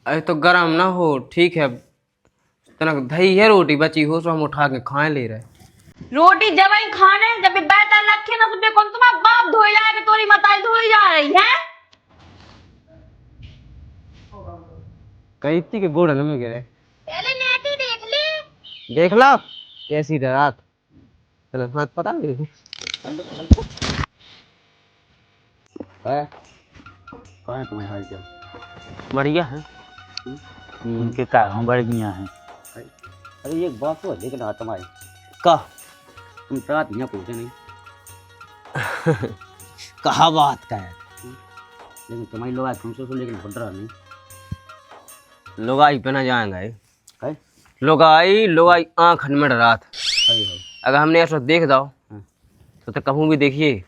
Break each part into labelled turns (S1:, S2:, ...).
S1: अरे तो गरम ना हो, ठीक है। तना दही है, रोटी बची हो तो हम उठा के खाए ले रहे।
S2: रोटी जब ही खाने जब भी बैठा रखे ना सुबह कौन तुम्हारा बाप धोई जा रहा है तोरी माताई धोई जा रही है।
S1: कहीं इतनी के गोड़ में गिरे।
S2: पहले नेटी देख ले।
S1: देख लो कैसी रात। चलो मत पता नहीं
S3: है कहाँ है तुम्हारे हाल चाल?
S1: बढ़िया है।
S3: उनके कारण बढ़िया है। अरे एक बात तो लेकिन तुम्हारी
S1: का
S3: तुम रात यहाँ पूछे नहीं।
S1: कहा बात का है।
S3: लेकिन तुम्हारी लोग तुमसे तो लेकिन भुट रहा नहीं
S1: लुगाई पे ना जाएंगे।
S3: है।
S1: लुगाई आँख में रात।
S3: अरे हो
S1: अगर हमने ऐसा देख दो
S3: हाँ।
S1: तो कहूँ भी देखिए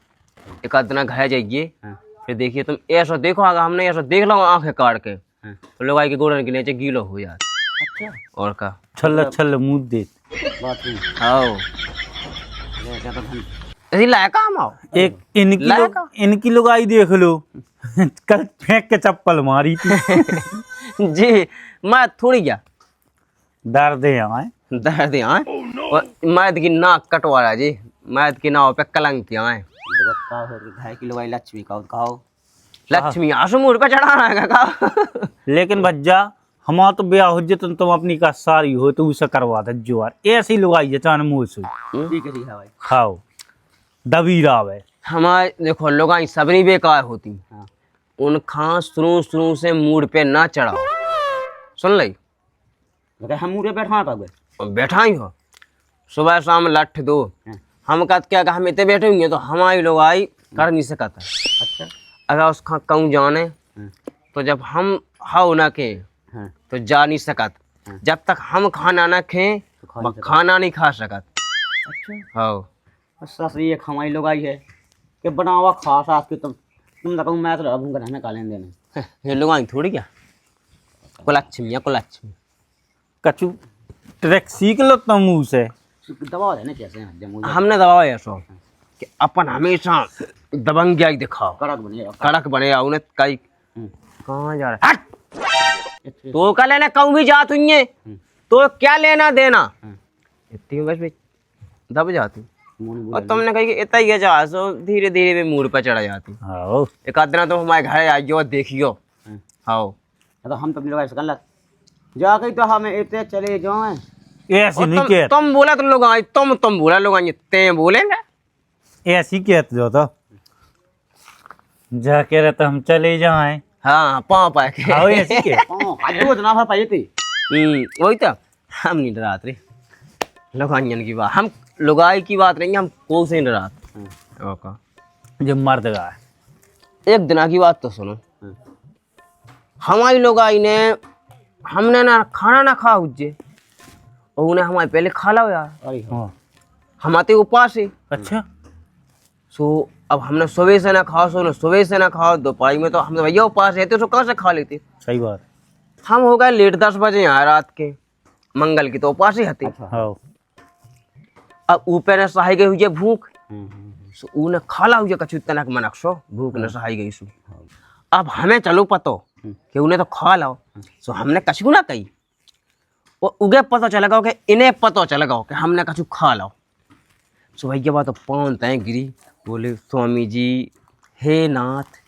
S1: एक आध दिन घर जाइए,
S3: हाँ।
S1: फिर देखिए तुम ऐसा देखो। अगर हमने ऐसा देख लो आँखें काट के
S3: हाँ।
S1: तो लुगाई के गोड़न के नीचे गीलो हो जाए।
S3: अच्छा
S1: और का
S3: छल मुँह दे बात नहीं।
S1: आओ
S3: क्या तो हम
S1: ऐसी लायका हम आओ।
S4: एक इनकी लुगाई देख लो। कल फेंक के चप्पल मारी थी।
S1: जी मैं थोड़ी क्या
S4: दर्द है यहाँ
S1: दर्द यहाँ और मैद की नाक कटवा रहा जी। मैद की नाव पे कलंक किया है।
S3: का हो ढाई किलो वाली लक्ष्मी का कहो
S1: लक्ष्मी आसमूर पे चढ़ाना है का।
S4: लेकिन भज्जा हमारा तो ब्याह हो जे तुम अपनी का सारी हो तो उसे करवा दे जोर ऐसी लुगाई है चान मुँह से
S3: ठीक है भाई
S4: खाओ दबी रावे।
S1: हमारे देखो लोग सबनी बेकार होती।
S3: हाँ।
S1: उन खां शुरू से मूड पे ना चढ़ाओ। सुन ली
S3: लेकिन हम मुझे बैठा था बे
S1: और बैठा ही हो सुबह शाम लठ दो।
S3: हाँ।
S1: हम कहते क्या हम इतने बैठे होंगे तो हमारी लोग आई कर नहीं सकता।
S3: अच्छा
S1: अगर उस कहूँ जाने
S3: हाँ।
S1: तो जब हम हाउ ना के
S3: हाँ।
S1: तो जा नहीं सकत।
S3: हाँ।
S1: जब तक हम खाना ना खें
S3: तो खा नहीं सकत।
S1: खाना नहीं खा सकत।
S3: अच्छा
S1: हाँ
S3: सस ये हमारी लोग आई है कि बनावा खास आज के तुम कहूँ मैं तो रहूँगा हमें कालें देने
S1: ये लोग आई थोड़ी क्या कुलच्छमी
S4: कचू ट्रैक सीख लो तुम मुँह से
S3: दबा देने कैसे हैं जब मुझे
S1: हमने दबाया ऐसा कि अपन हमेशा दबंगिया ही दिखाओ,
S3: कड़क बने
S1: कड़क बने। उन्हें कई
S3: हम्म।
S1: कहाँ जा रहा है हट। तो क्या लेना कहूँ भी जात हुई है तो क्या लेना देना। इतनी बस भी दब जाती और तुमने कही कि इतना ही जा सो धीरे धीरे भी मूड पर चढ़ा जाती।
S4: आओ
S1: एक आध दिन तो हमारे घर आइयो देखियो। हाँ
S3: तो हम तो अपनी लोग ऐसा कर लग जाके तो हमें इतने चले जाए
S4: ऐसी नहीं कहते
S1: तुम बोला तो लोग आए तुम बोला लोग आए ते बोलेंगे
S4: ऐसी कहते जो तो जाके रहे तो हम चले जाएं।
S1: हाँ पाँव पाए के।
S4: आओ ऐसी के
S3: आज ना भर पाई थी
S1: वही तो हम नहीं डरात रे लोगाइन की बात। हम लुगाई की बात नहीं, हम को से डरात। ओका
S4: जब मर्द का
S1: एक दिन की बात तो सुनो। हमारी लुगाई ने हमने ना खाना ना खा उज्जे और उन्हें हमारे पहले खा लो यार।
S3: अरे
S4: हाँ
S1: हमारे उपास है।
S4: अच्छा
S1: सो अब हमने सुबह से ना खाओ सो सुबह से ना खाओ दोपहर में तो हम भैया उपास रहते तो कहाँ से खा लेते।
S4: सही बात
S1: हम हो गए लेट 10 बजे यहाँ रात के मंगल की तो उपास ही हती।
S4: हाँ
S1: अब ऊपर ने सहाय गई हुई है भूख सो उन्हें खाला हुई कछु तनक मनक सो भूख ने सहाय गई सो। अब हमें चलो पतो कि उन्हें तो खा लो सो हमने कछु ना कही और उगे पता चलेगा कि इन्हें पता चलेगा कि हमने कछु खा लो। सो भैया बात तो पाँव तय गिरी बोले स्वामी जी हे नाथ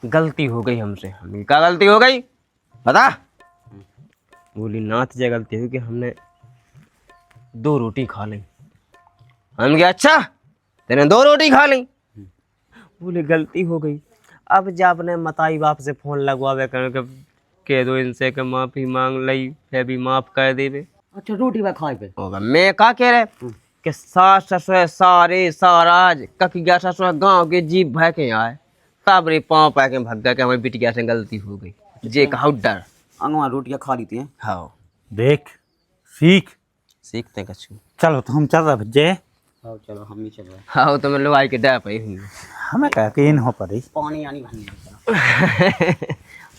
S1: गलती हो गई हमसे। हमें क्या गलती हो गई बता। बोली नाथ जी गलती हुई कि हमने 2 रोटी खा ली। हम क्या अच्छा तेने 2 रोटी खा ली। बोले गलती हो गई। अब जब ने मताई बाप से फोन लगवावे कह दो इनसे कि माफी मांग लई है भी माफ कर देवे।
S3: अच्छा रोटी बा खाए पे
S1: होगा मैं क्या कह रहे कि सास ससुर सारे साराज ककिया ससुर गांव के जीप भय के आए तब रे पाँव पा के भग गए कि हमारी बिटिया से गलती हो गई। जे कहा डर
S3: अंगवा रोटियां खा लेती हैं।
S1: हाँ
S4: देख सीख
S1: सीखते कछु।
S4: चलो तो हम चल रहे भज्जे।
S3: हाँ चलो हम ही चल रहे हैं।
S1: हाँ तो मैं लोग आई के डर पाई हुई
S4: हमें कह के इन हो पड़ी
S3: पानी आनी भरने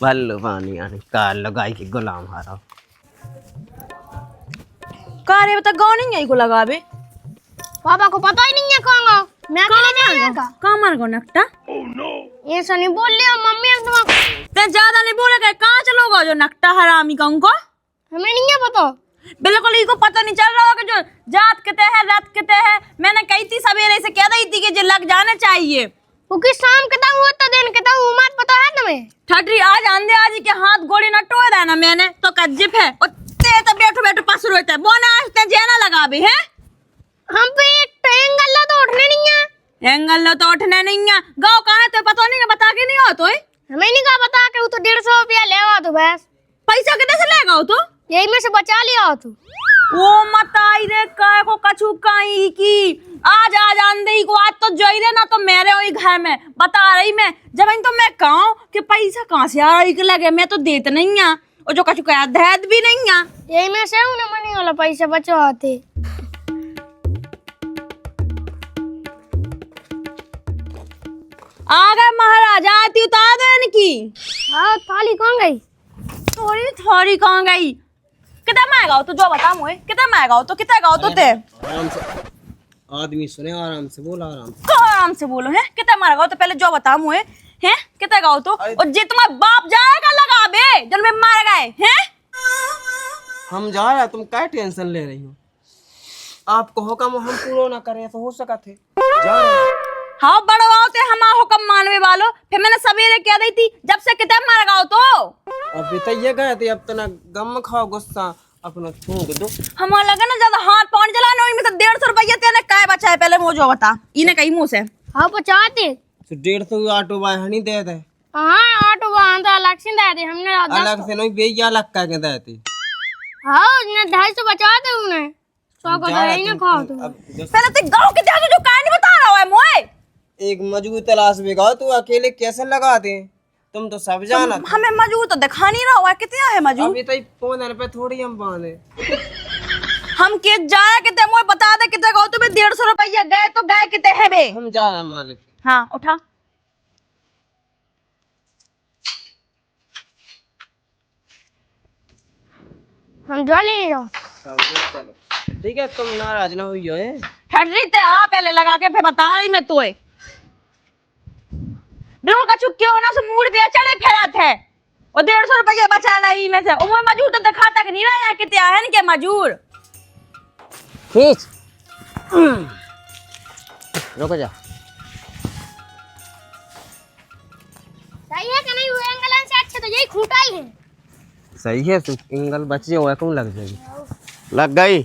S1: भल्लो पानी आने काल लगाई के गुलाम हारा
S2: का रे बता गाँव नहीं आई को लगावे।
S5: पापा को पता ही नहीं है कहाँ मैं अकेले जाएगा
S2: कहाँ मर गो नकटा
S5: ऐसा नहीं बोल लिया मम्मी अब तुम
S2: ते ज्यादा नहीं बोलेगा कहाँ चलोगा जो नकटा हरामी का उनको
S5: हमें नहीं है पता
S2: बिल्कुल इनको पता नहीं चल रहा होगा जो जात कहते हैं रात कहते हैं। मैंने कही थी सवेरे से कह रही थी कि जो लग जाने चाहिए
S5: वो कि शाम के हुआ तो दिन के मत पता है तुम्हें
S2: ठटरी आज आंधे आज के हाथ गोड़ी न टोए रहा ना मैंने तो कज्जिप है और ते तो बैठो बैठो पसर होता है बोना आज जेना लगा भी है
S5: हम पे एंगल तो उठने नहीं है
S2: एंगल तो उठने नहीं है गाँव कहाँ है तो पता नहीं है बता के नहीं हो तो
S5: हमें नहीं कहा बता के वो तो 150 रुपया लेवा तो बस
S2: पैसा कितने से लेगा तो
S5: यही में से बचा लिया हो तू
S2: ओ मताई रे काय को कछु काई की आज आज आंधे को आज तो जई रे ना तो मेरे वही घर में बता रही मैं जब इन तो मैं कहूं कि पैसा कहाँ से आ रहा है लगे मैं तो देते नहीं है और जो कछु कहा देत भी नहीं है
S5: यही में से उन्हें मनी वाला पैसा बचवाते
S2: आ गए महाराजा आती उतार दे इनकी
S5: हाँ थाली कौन गई
S2: थोड़ी थोड़ी कहाँ गई कितना महंगा हो तो जो बता मुझे कितना महंगा हो तो कितना गाओ तो ते
S1: आराम से आदमी सुने आराम से बोल आराम से
S2: आराम से बोलो है कितना महंगा हो तो पहले जो बता मुझे हैं कितना गाओ तो और जे तुम्हारा बाप जाएगा लगा बे जन में मार गए हैं
S1: हम जा रहे तुम क्या टेंशन ले रही हो आपको हुक्म हम पूरा ना करें तो हो सका थे जा रहे
S2: हाँ बड़ो आओते हम हुक्म मानवे वालो फिर मैंने सवेरे कह रही थी जब से कितना मार गाओ तो
S1: अभी तो ये गए थे अब तो ना गम खाओ गुस्सा अपना थूक दो
S2: हमारा लगा ना ज्यादा हाथ पाँव जलाने में से 150 रुपया तेने काय बचा है पहले मुझे बता इन्हें कही मुंह से
S5: हाँ बचाते
S1: तो 150 ऑटो भाई हनी दे दे
S5: हाँ ऑटो वहाँ तो अलग से दे दे हमने
S1: अलग से नहीं बे अलग का के देती
S5: हाँ उसने 250 बचाते उन्हें 100 का तो यही ना खाओ तुम
S2: पहले तो गाँव के जाके जो काय नहीं बता रहा है मुझे
S1: एक मजबूत तलाश में गाओ तू अकेले कैसे लगा दे तुम तो सब जाना
S2: हमें मजबूत तो दिखा नहीं रहा हुआ कितना है मजबूत
S1: अभी तो 5 रुपए थोड़ी हम बांधे
S2: हम के जा रहे कितने मुझे बता दे कितने गाँव तुम्हें 150 रुपया गए तो गए कितने है बे
S1: हम जा रहे मालिक
S2: हाँ उठा
S5: हम जा लेंगे जाओ
S1: ठीक है तुम नाराज ना हुई हो
S2: ठंडी ते आ पहले लगा के फिर बता रही मैं तोए बिल्कुल कछु क्यों ना से मूड पे चढ़े फेरा थे और 150 रुपया बचा नहीं में से ओ मैं मजूर तो दिखा तक नहीं रहा कितने है न के मजूर
S1: खींच रुक जा
S5: सही है कि नहीं वो एंगल से अच्छे तो यही खूंटा ही है
S1: सही है तू एंगल बच जाओ कौन लग जाएगी
S3: लग गई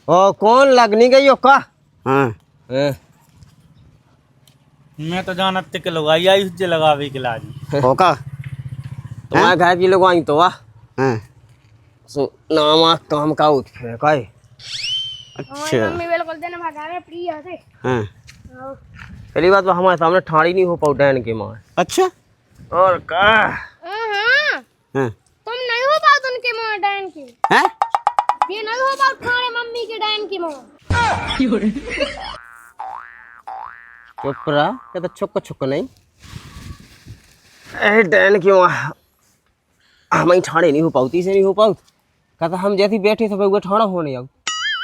S1: ओ कौन लगनी गई हो का
S3: हाँ
S4: मैं तो जानते के लगाई आई जे लगावे के लाजी
S3: होका
S1: तुम्हारे घर की लोग आई तो वाह
S3: हाँ
S1: सो नामा काम का उठ फिर काय
S3: अच्छा
S5: मम्मी बिल्कुल देने भगा रहे प्रिय से
S3: हाँ
S1: पहली बात तो हमारे सामने ठाड़ी नहीं हो पाऊ डैन के मार
S3: अच्छा
S1: और का
S5: हाँ
S3: हाँ
S5: तुम नहीं हो पाओ उनके मां डायन की
S3: हैं
S5: ये नहीं हो पाओ खाने मम्मी के डायन की मां
S1: चुप रहा क्या तो छुक छुक नहीं ए डैन की मार हमें ठाड़े नहीं हो पाऊ तीसरे नहीं हो पाऊ कहता हम जैसी बैठे थे वो ठाड़ा होने जाओ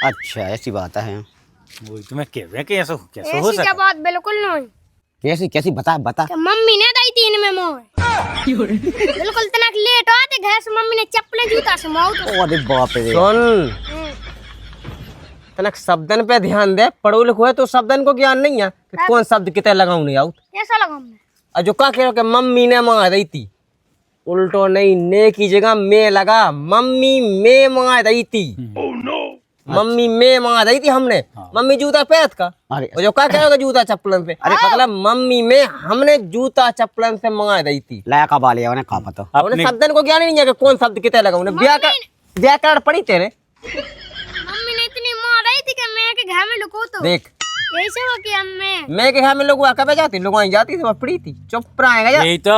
S3: अच्छा ऐसी बात है
S4: वही तो मैं कह रहा कि ऐसा कैसे हो
S5: ऐसी क्या
S4: सकता
S5: बात बिल्कुल नहीं
S3: कैसी कैसी बता बता
S5: कि मम्मी ने दी थी इनमें मोर बिल्कुल तनक लेट आते घर से मम्मी ने चप्पलें जूता से माउट
S3: अरे बाप रे
S1: सुन तनक शब्दन पे ध्यान दे पढ़ो लिखो है तो शब्दन को ज्ञान नहीं है कि कौन शब्द कितने लगाऊ नहीं आउट
S5: कैसा लगा हमें
S1: और जो का कह रहे हो कि मम्मी ने मंगा दी थी उल्टो नहीं ने की जगह मैं लगा मम्मी में मंगा दी थी मम्मी में मंगा दी थी हमने मम्मी जूता पैत का
S3: अरे
S1: और जो का कह रहे हो कि जूता चप्पलन से अरे मतलब मम्मी में हमने जूता चप्पलन से मंगा दी थी
S3: लाया का बालिया उन्हें कहा पता
S1: उन्हें शब्दन को ज्ञान ही नहीं है कि कौन शब्द कितने लगाऊ व्याकरण पढ़ी तेरे
S5: मम्मी ने इतनी मार रही थी कि मैं के घर में लुको तो
S1: देख
S5: ऐसे हो कि हमें
S1: मैं के घर में लोग कब जाती लोग वहीं जाती थी पड़ी थी चुप रहेगा यार
S4: यही तो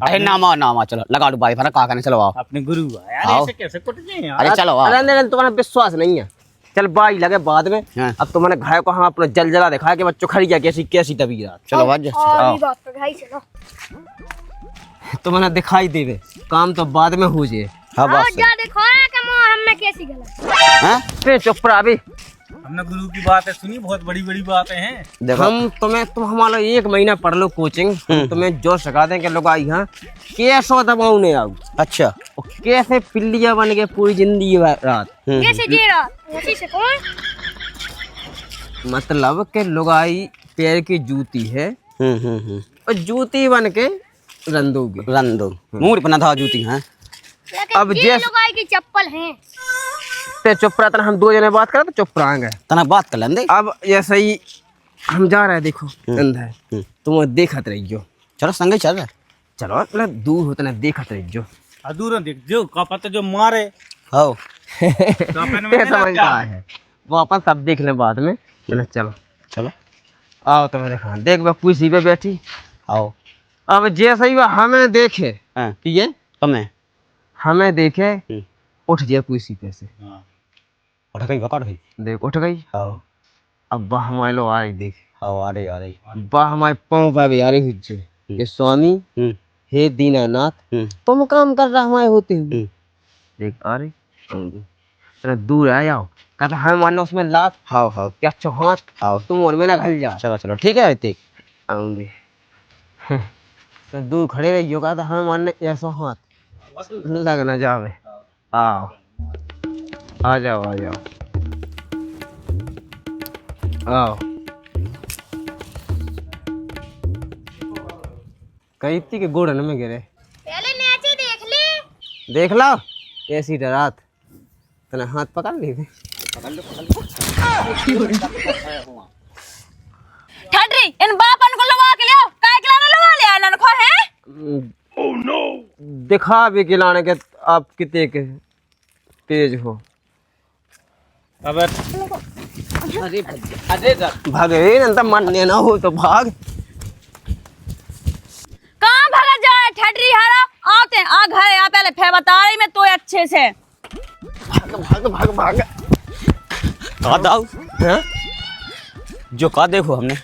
S3: अरे नामा नामा चलो लगा दो बारी फरा का करने चलो आओ
S4: अपने गुरु यार
S3: आओ।
S4: ऐसे कैसे कुट जाए यार
S3: अरे चलो आओ
S1: अरे तुम्हारा विश्वास नहीं है चल बाई लगे बाद में
S3: हाँ।
S1: अब तुम्हारे घर को हम अपना जल जला दिखाया कि बच्चों खड़ी जा कैसी कैसी तबीयत
S3: चलो भाज
S5: और भी बात पे भाई चलो
S1: तुम्हारा दिखाई देवे काम तो बाद में हो जाए
S3: हाँ
S5: आओ
S3: बस
S5: जा देखो ना कि मां हम में कैसी गलत
S3: हैं
S1: फिर चुप रहा अभी
S4: हमने गुरु की बातें सुनी, बहुत बड़ी बड़ी बातें हैं।
S3: देखो
S1: तुम हमारा 1 महीना पढ़ लो कोचिंग, तुम्हें जो सिखा दें कि लोग आई हाँ कैसो दबाऊ ने आओ
S3: अच्छा
S1: और कैसे पिल्लिया बन के पूरी जिंदगी रात।
S5: कैसे जी रहा उसी से कौन
S1: मतलब के लुगाई पैर की जूती है और जूती बन के रंदोगी।
S3: रन दो मुंह पर ना था जूती हैं।
S1: अब
S5: ये
S1: जैस
S5: लोग की चप्पल हैं।
S1: ते चुप रहा, हम 2 जने बात करें तो चुप रहेंगे।
S3: तना बात कर लेंगे।
S1: अब ऐसे ही हम जा रहे हैं, देखो अंधा है, तुम देखत रहियो।
S3: चलो संगे चल रहा।
S1: चलो मतलब दूर होता ना देखत रहियो।
S4: अधूरा देख जो का पता जो मारे
S3: हो
S4: तो अपन में
S1: ये
S4: ना
S1: समझ
S4: क्या?
S1: है वो अपन सब देख लें बाद में। चलो
S3: चलो
S1: आओ तुम्हें देखा, देख वह कुर्सी पे बैठी।
S3: आओ।
S1: अब जैसे ही वह हमें देखे,
S3: हाँ
S1: ठीक है,
S3: तुम्हें
S1: हमें देखे उठ जाए कुर्सी पे से।
S4: हाँ।
S3: उठ गई बका गई।
S1: देख उठ गई।
S3: आओ
S1: अब वह हमारे लोग आ रही, देख
S3: आओ आ रही
S1: वह हमारे पाँव पे भी आ रही हुई ये स्वामी हे दीनानाथ तुम काम कर रहा हमारे होते हुए। देख आ रही तेरा दूर आ जाओ, कहता हमें मानना उसमें लात।
S3: हाँ हाँ
S1: क्या अच्छा हाथ
S3: आओ
S1: तुम और में ना घल जा।
S3: चलो चलो ठीक है देख
S1: आऊंगी तो दूर खड़े रहियो, कहता हमें मानने ऐसा हाथ लग ना जावे। आओ आ जाओ आ जाओ आओ। कही थी कि गोड़न में गिरे,
S5: पहले नीचे देख ले।
S1: देख लो कैसी डरात तना हाथ पकड़ ली थी।
S2: ठडरी इन बापन को लवा के ले आओ, काय के लाने लवा ले आनन को है।
S1: दिखा भी खिलाने के आप कितने के तेज हो।
S4: अबे
S1: भागे नंता मानने ना हो तो भाग।
S2: कहाँ भागा जा रहा है ठडरी हारा? आते हैं, आ घर आ पहले फिर बता रही मैं तो अच्छे से।
S1: भाग भाग भाग।
S3: कहा दाऊ
S1: हाँ?
S3: जो कहा देखो हमने।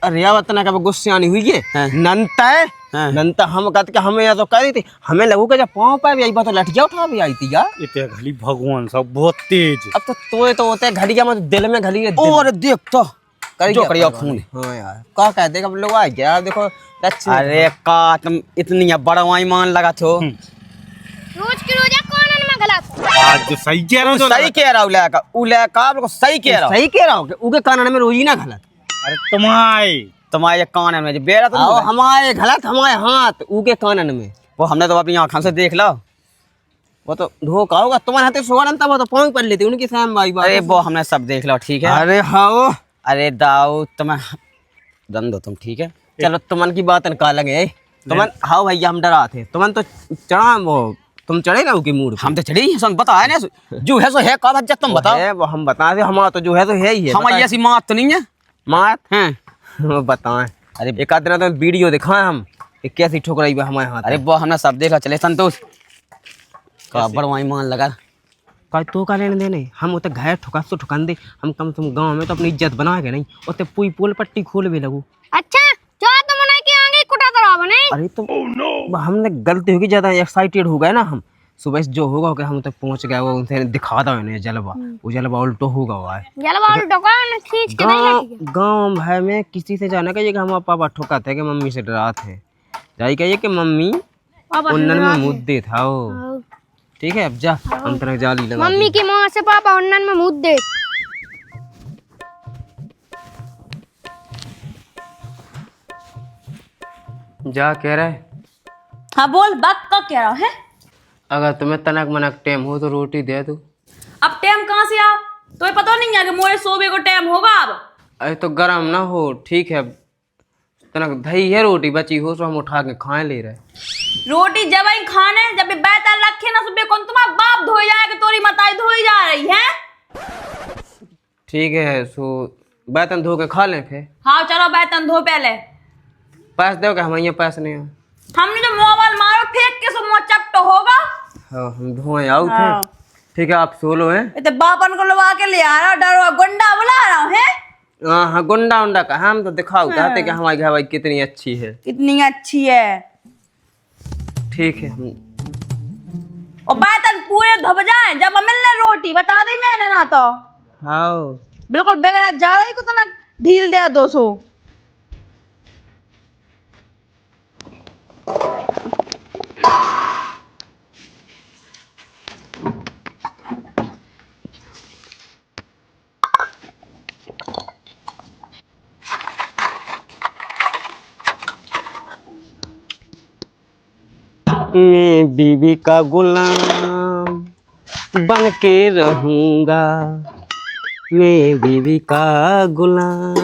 S1: अरे यार बतना का गुस्से आनी हुई है।
S3: हाँ।
S1: नंता है
S3: हाँ।
S1: नंता हम कहते कि हमें या तो कह रही थी, हमें लगू कि जब पाँव पे भी आई बात तो लठिया उठा भी आई थी यार।
S4: इतने घली भगवान सब बहुत तेज।
S1: अब तो होते घड़िया में दिल में घली है।
S3: और देख तो
S1: करिए
S3: जो करिए खून।
S1: हाँ यार क्या कहते हैं अब लोग आ गया देखो लक्ष्मी।
S3: अरे का तुम इतनी बड़ा ईमान लगा थो।
S5: रोज की रोज कौन में गलत।
S4: आज जो सही कह रहा हूँ
S3: सही कह रहा हूँ उलेका बिल्कुल सही कह रहा हूँ।
S1: सही कह रहा हूँ कि उनके कान में रोजी ना गलत।
S4: अरे तुम्हारे
S3: कान में जो बेरा तो
S1: आओ हमारे गलत हमारे हाथ उनके कानन में।
S3: वो हमने तो अपनी आँखों से देख लो।
S1: वो तो धोखा होगा तुम्हारे हाथे सोगन था, वो तो पाँव पर लेती उनकी साम भाई बात।
S3: अरे वो हमने सब देख लो ठीक है।
S1: अरे हाँ
S3: अरे दाऊ तुम्हें दम दो तुम ठीक है।
S1: चलो तुमन की बात का लगे तुमन। हाँ भैया हम डरा थे तुमन तो चढ़ा वो तुम चढ़े ना उसकी मूड
S3: हम तो चढ़ी सुन बता है ना जो है सो है का बच्चा तुम बताओ।
S1: वो हम बता दे हमारा तो जो है तो है ही है।
S3: हमारी ऐसी मात तो नहीं है।
S1: मात
S3: हैं
S1: वो बताएं।
S3: अरे
S1: एक आध दिन तो वीडियो दिखाएं हम कैसी ठुकराई हुई हमारे हाथ।
S3: अरे वो हमने सब देखा। चले संतोष का बड़ा ईमान लगा।
S1: कल तो का लेने देने हम उते घर ठुका सो ठुकान दे। हम कम से कम गाँव में तो अपनी इज्जत बना के नहीं उते पुई पोल पट्टी खोल भी लगू।
S5: अच्छा जो तुम मना के आगे कुटा तो बने।
S1: अरे तो हमने गलती होगी, ज्यादा एक्साइटेड हो गए ना हम। सुबह से जो होगा कि हम तक पहुंच गए वो उनसे दिखा दो इन्हें जलवा। वो जलवा उल्टो होगा वो
S5: जलवा उल्टो का खींच के नहीं लगी।
S1: गाँव भाई में किसी से जाना कहिए कि हम पापा ठोका थे कि मम्मी से डरा थे। जाई कहिए कि मम्मी उन्नन में मुद्दे था वो। ठीक है अब जा हम तरह जाली लगा
S5: मम्मी की माँ से पापा उन्नन में मुद्दे।
S1: जा कह रहे।
S2: हाँ बोल बात का कह रहा है।
S1: अगर तुम्हें तनक मनक टेम हो तो रोटी दे दो।
S2: अब टाइम कहाँ से आओ? तो पता नहीं है कि मोरे सोबे को टाइम होगा अब।
S1: अरे तो गरम ना हो ठीक है। तनक दही है रोटी बची हो तो हम उठा के खाए ले रहे।
S2: रोटी जब ही खाने जब भी बैठा रखे ना सुबह कौन तुम्हारा बाप धोई जाएगा तोरी मताई धोई जा रही है।
S1: ठीक है सो बर्तन धो के खा लें फिर।
S2: हाँ चलो बैठन धो पहले।
S1: पैसे दो क्या हम यहाँ पैसे नहीं हैं।
S2: हमने जो मोबाइल मारो फेंक के सो मुँह चपटो होगा।
S1: हाँ हम धोए आउट हैं। ठीक है आप सोलो हैं।
S2: ये तो बापन को लगा के ले आ रहा डरवा गुंडा बुला रहा हूँ है।
S1: हाँ गुंडा उंडा का हम तो दिखाओ चाहते कि हमारी घर भाई कितनी अच्छी है।
S2: कितनी अच्छी है।
S1: ठीक है हम
S2: और बैठन पूरे धब जाए जब मिलने रोटी बता दी मैंने ना तो।
S1: हाँ
S2: बिल्कुल बेगना जा रही को तो ना ढील दे 200।
S1: मैं बीवी का गुलाम बन के रहूंगा, मैं बीवी का गुलाम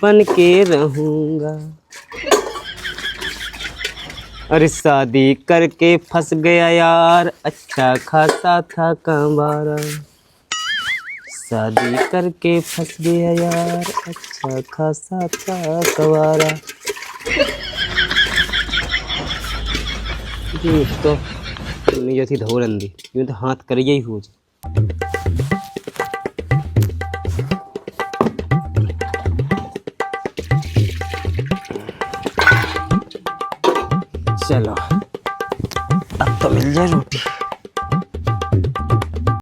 S1: बन के रहूंगा। अरे शादी करके फंस गया यार, अच्छा खासा था कमारा। शादी करके फंस गया यार, अच्छा खासा था कवारा। तो नहीं थी धौरंदी, यूं तो हाथ कर ही हो। चलो अब तो मिल जाए रोटी।